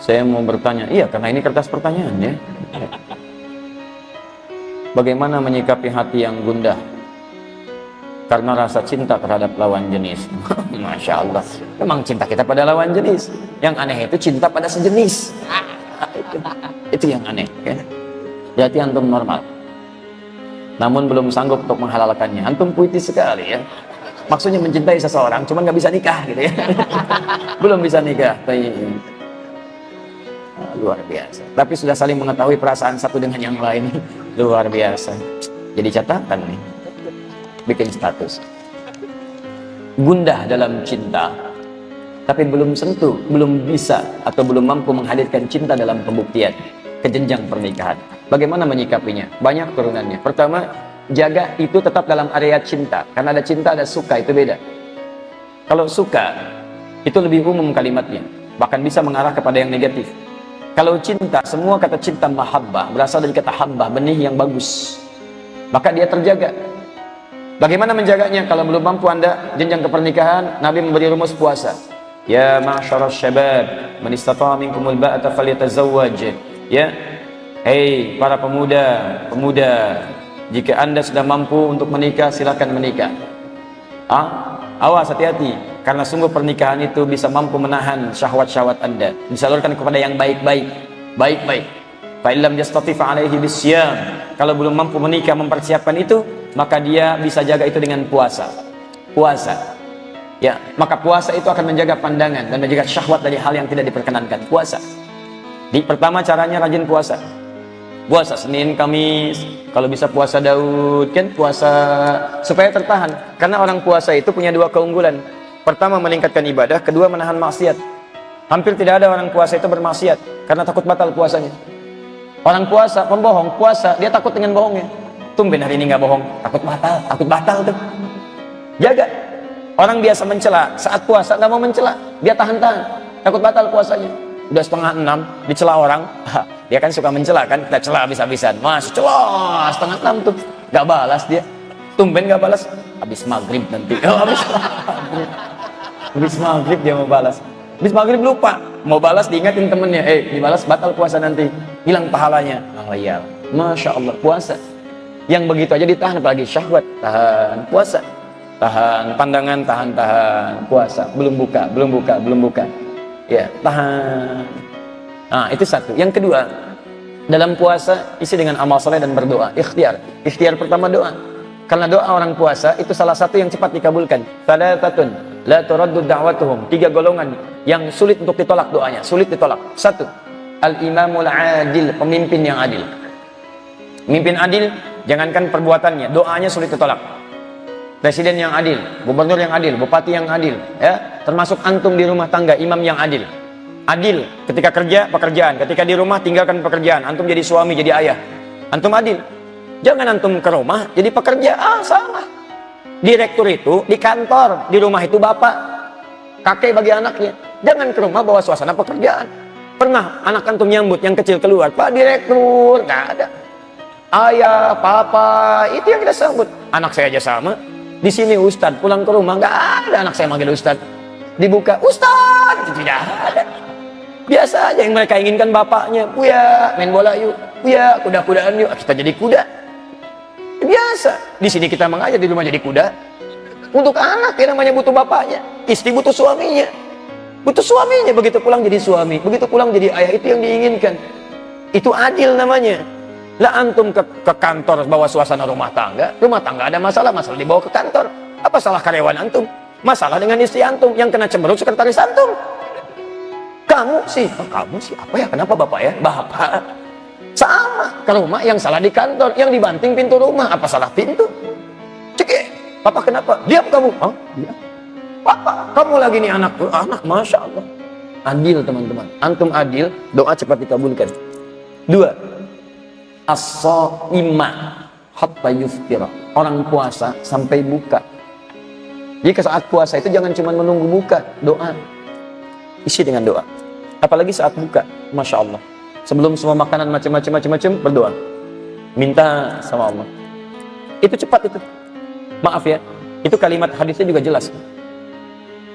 Saya mau bertanya, iya karena ini kertas pertanyaan ya. Bagaimana menyikapi hati yang gundah karena rasa cinta terhadap lawan jenis? Masya Allah, memang cinta kita pada lawan jenis. Yang aneh itu cinta pada sejenis. Itu yang aneh ya. Berarti antum normal, namun belum sanggup untuk menghalalkannya. Antum puitis sekali ya. Maksudnya mencintai seseorang, cuman nggak bisa nikah gitu ya. Belum bisa nikah. Luar biasa. Tapi sudah saling mengetahui perasaan satu dengan yang lain. Luar biasa. Jadi catatan nih, bikin status. Gundah dalam cinta, tapi belum sentuh, belum bisa atau belum mampu menghadirkan cinta dalam pembuktian ke jenjang pernikahan. Bagaimana menyikapinya? Banyak turunannya. Pertama, jaga itu tetap dalam area cinta. Karena ada cinta, ada suka, itu beda. Kalau suka, itu lebih umum kalimatnya, bahkan bisa mengarah kepada yang negatif. Kalau cinta, semua kata cinta mahabbah berasal dari kata habbah, benih yang bagus, maka dia terjaga. Bagaimana menjaganya? Kalau belum mampu Anda jenjang ke pernikahan, Nabi memberi rumus puasa. Ya ma'syaral syabab, man istata'a minkumul ba'ata falyatazawwaj. Ya, hei para pemuda, jika Anda sudah mampu untuk menikah, silakan menikah. Awas, hati-hati, karena sungguh pernikahan itu bisa mampu menahan syahwat-syahwat Anda, disalurkan kepada yang baik-baik. Fa illam yastati' fa alaihi bisyam. Kalau belum mampu menikah, mempersiapkan itu, maka dia bisa jaga itu dengan puasa. Ya, maka puasa itu akan menjaga pandangan dan menjaga syahwat dari hal yang tidak diperkenankan. Puasa. Pertama caranya rajin puasa. Puasa Senin, Kamis, kalau bisa puasa Daud, kan puasa supaya tertahan. Karena orang puasa itu punya dua keunggulan. Pertama, meningkatkan ibadah, kedua, menahan maksiat. Hampir tidak ada orang puasa itu bermaksiat karena takut batal puasanya. Orang puasa, pembohong, puasa, dia takut dengan bohongnya. Tumben hari ini nggak bohong, takut batal tuh. Jaga. Orang biasa mencela, saat puasa nggak mau mencela, dia tahan-tahan, takut batal puasanya. Udah 5:30 dicela orang, dia kan suka mencela kan, kita cela habis-habisan. Mas, cela 5:30 tuh, nggak balas dia. Tumben nggak balas, habis maghrib nanti. Habis maghrib dia mau balas. Habis maghrib lupa, mau balas diingatin temennya, dibalas batal puasa nanti, hilang pahalanya. Oh iya, Masya Allah, puasa. Yang begitu aja ditahan, apalagi syahwat, tahan, puasa. Tahan, pandangan, tahan, puasa. Belum buka. Ya, tahan. Nah, itu satu. Yang kedua, dalam puasa isi dengan amal soleh dan berdoa. Ikhtiar pertama doa. Karena doa orang puasa itu salah satu yang cepat dikabulkan. Thalathatun la turaddu da'watuhum. 3 golongan yang sulit untuk ditolak doanya, sulit ditolak. 1. Al-imamul adil, pemimpin yang adil. Pemimpin adil, jangankan perbuatannya, doanya sulit ditolak. Presiden yang adil, gubernur yang adil, bupati yang adil, ya, termasuk antum di rumah tangga, imam yang adil. Adil ketika kerja, pekerjaan, ketika di rumah tinggalkan pekerjaan, antum jadi suami, jadi ayah. Antum adil. Jangan antum ke rumah jadi pekerja, salah. Direktur itu di kantor, di rumah itu bapak, kakek bagi anaknya. Jangan ke rumah bawa suasana pekerjaan. Pernah anak antum nyambut yang kecil keluar, Pak Direktur, nggak ada. Ayah, papa, itu yang kita sambut. Anak saya aja sama. Di sini Ustadz, pulang ke rumah nggak ada anak saya manggil Ustadz. Dibuka, Ustadz, itu tidak ada. Biasa aja yang mereka inginkan bapaknya, Buya, main bola yuk, Buya, kuda-kudaan yuk, kita jadi kuda. Biasa. Di sini kita mengajar, di rumah jadi kuda. Untuk anak yang namanya butuh bapaknya, istri butuh suaminya. Butuh suaminya, begitu pulang jadi suami, begitu pulang jadi ayah, itu yang diinginkan. Itu adil namanya. Lah antum ke kantor bawa suasana rumah tangga ada masalah dibawa ke kantor. Apa salah karyawan antum? Masalah dengan istri antum, yang kena cemberut sekretaris antum. Kamu sih apa ya? Kenapa bapak ya? Bapak sama ke rumah, yang salah di kantor, yang dibanting pintu rumah. Apa salah pintu? Cekik, papa kenapa? Diam kamu. Iya. Papa, kamu lagi nih anak, Masya Allah. Adil teman-teman, antum adil, doa cepat dikabulkan. 2. As-shaimah hatta yuftira. Orang puasa sampai buka. Jadi saat puasa itu jangan cuma menunggu buka, doa. Isi dengan doa. Apalagi saat buka, Masya Allah. Sebelum semua makanan macam-macam berdoa. Minta sama Allah. Itu cepat itu. Maaf ya, itu kalimat hadisnya juga jelas.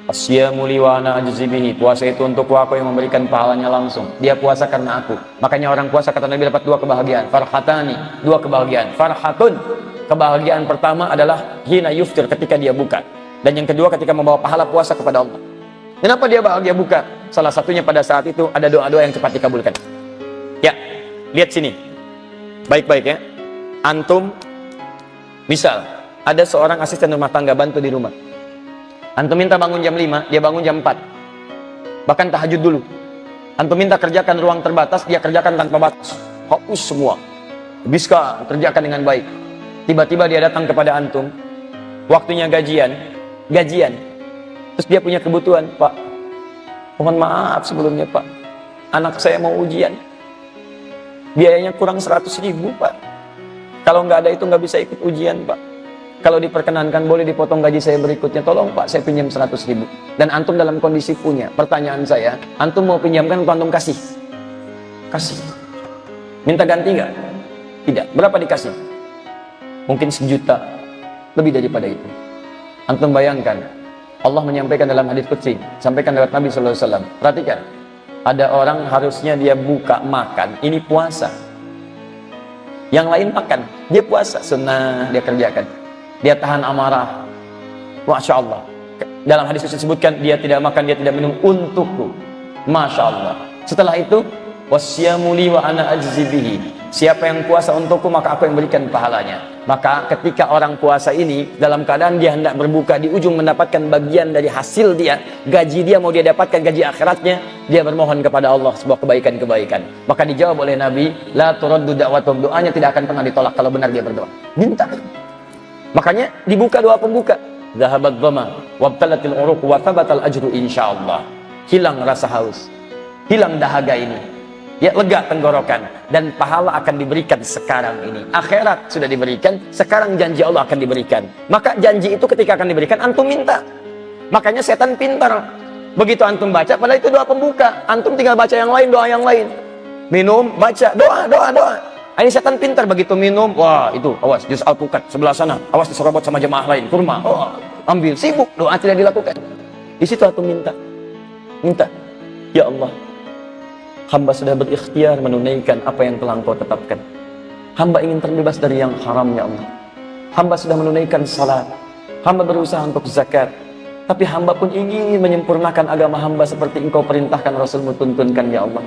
Asyamu li wa ana ajzi bihi. Puasa itu untukku, aku yang memberikan pahalanya langsung. Dia puasa karena aku. Makanya orang puasa kata Nabi dapat dua kebahagiaan. Farhatani, dua kebahagiaan. Farhatun, kebahagiaan pertama adalah hina yuftir, ketika dia buka. Dan yang kedua ketika membawa pahala puasa kepada Allah. Kenapa dia bahagia buka? Salah satunya pada saat itu ada doa-doa yang cepat dikabulkan. Ya, lihat sini. Baik-baik ya. Antum, misal ada seorang asisten rumah tangga bantu di rumah. Antum minta bangun jam 5, dia bangun jam 4. Bahkan tahajud dulu. Antum minta kerjakan ruang terbatas, dia kerjakan tanpa batas. Hapus semua. Bisa kerjakan dengan baik. Tiba-tiba dia datang kepada antum, waktunya gajian. Terus dia punya kebutuhan, Pak, mohon maaf sebelumnya Pak, anak saya mau ujian, biayanya kurang 100.000 Pak, kalau nggak ada itu nggak bisa ikut ujian Pak, kalau diperkenankan boleh dipotong gaji saya berikutnya, tolong Pak saya pinjam 100.000. Dan antum dalam kondisi punya. Pertanyaan saya, antum mau pinjamkan atau antum kasih? Kasih. Minta ganti nggak? Tidak. Berapa dikasih? Mungkin 1 juta, lebih daripada itu. Antum bayangkan, Allah menyampaikan dalam hadis qudsi, sampaikan lewat Nabi SAW. Perhatikan, ada orang harusnya dia buka makan, ini puasa. Yang lain makan, dia puasa, sunnah dia kerjakan. Dia tahan amarah, Masya Allah. Dalam hadis disebutkan, dia tidak makan, dia tidak minum untukku, Masya Allah. Setelah itu, wasyamu li wa ana ajzi bihi. Siapa yang puasa untukku, maka aku yang berikan pahalanya. Maka ketika orang puasa ini dalam keadaan dia hendak berbuka, di ujung mendapatkan bagian dari hasil dia, gaji dia mau dia dapatkan gaji akhiratnya, dia bermohon kepada Allah sebuah kebaikan-kebaikan. Maka dijawab oleh Nabi, la turaddu da'watum, doanya tidak akan pernah ditolak kalau benar dia berdoa. Minta. Makanya dibuka doa pembuka. Zahabat dhama wabtalatil uruq wa thabatal ajru insyaallah. Hilang rasa haus, hilang dahaga ini. Ya, lega tenggorokan, dan pahala akan diberikan sekarang ini. Akhirat sudah diberikan, sekarang janji Allah akan diberikan. Maka janji itu ketika akan diberikan, antum minta. Makanya setan pintar. Begitu antum baca, padahal itu doa pembuka, antum tinggal baca yang lain, doa yang lain. Minum, baca, doa. Ini setan pintar, begitu minum, wah itu, awas, juz al-pukat sebelah sana, awas diserobot sama jemaah lain, kurma, oh, ambil, sibuk, doa tidak dilakukan. Di situ antum minta. Ya Allah, hamba sudah berikhtiar menunaikan apa yang telah Engkau tetapkan. Hamba ingin terbebas dari yang haram, ya Allah. Hamba sudah menunaikan salat. Hamba berusaha untuk zakat. Tapi hamba pun ingin menyempurnakan agama hamba seperti Engkau perintahkan, Rasulmu tuntunkan, ya Allah.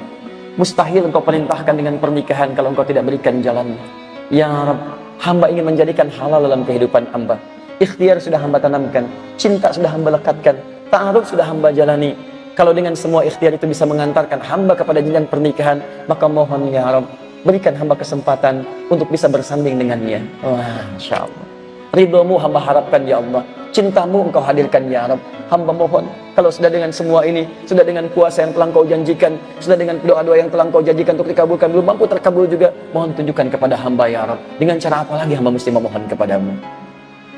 Mustahil Engkau perintahkan dengan pernikahan kalau Engkau tidak berikan jalannya. Ya Rabb, hamba ingin menjadikan halal dalam kehidupan hamba. Ikhtiar sudah hamba tanamkan. Cinta sudah hamba lekatkan. Ta'aruf sudah hamba jalani. Kalau dengan semua ikhtiar itu bisa mengantarkan hamba kepada jenjang pernikahan, maka mohon ya Rabb, berikan hamba kesempatan untuk bisa bersanding dengannya. Wah, Masya Allah. Ridhomu hamba harapkan, ya Allah. Cintamu Engkau hadirkan, ya Rabb. Hamba mohon, kalau sudah dengan semua ini, sudah dengan puasa yang telah Engkau janjikan, sudah dengan doa-doa yang telah Engkau janjikan untuk dikabulkan, belum mampu terkabul juga, mohon tunjukkan kepada hamba, ya Rabb. Dengan cara apa lagi hamba mesti memohon kepadamu?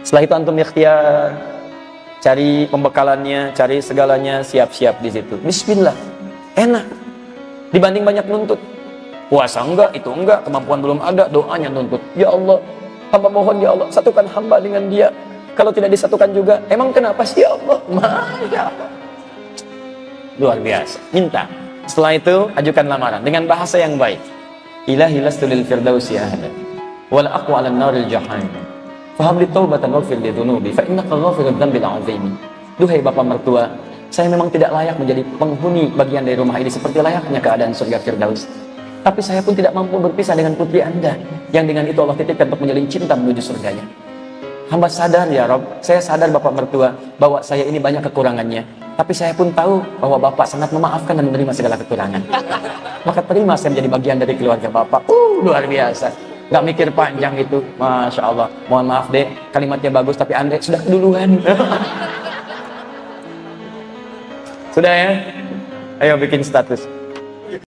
Setelah itu antum ikhtiar, cari pembekalannya, cari segalanya, siap-siap di situ. Bismillah, enak. Dibanding banyak nuntut. Puasa enggak, itu enggak, kemampuan belum ada, doanya nuntut. Ya Allah, hamba mohon ya Allah, satukan hamba dengan dia. Kalau tidak disatukan juga, emang kenapa sih ya Allah? Masya Allah. Luar biasa, minta. Setelah itu, ajukan lamaran dengan bahasa yang baik. Ilahi lastu lil firdausi ahada, wala aqwa 'alan naril jahannam. Fahabli taubatan waghfir li dhunubi fa innaka ghafirudz dzambil 'azim. Duhai bapak mertua, saya memang tidak layak menjadi penghuni bagian dari rumah ini seperti layaknya keadaan surga Firdaus. Tapi saya pun tidak mampu berpisah dengan putri Anda yang dengan itu Allah titipkan untuk menjalin cinta menuju surganya. Hamba sadar ya Rabb, saya sadar bapak mertua bahwa saya ini banyak kekurangannya. Tapi saya pun tahu bahwa bapak sangat memaafkan dan menerima segala kekurangan. Maka terima saya menjadi bagian dari keluarga bapak. Luar biasa. Gak mikir panjang itu, Masya Allah. Mohon maaf deh, kalimatnya bagus tapi Anda sudah keduluan. Sudah ya? Ayo bikin status.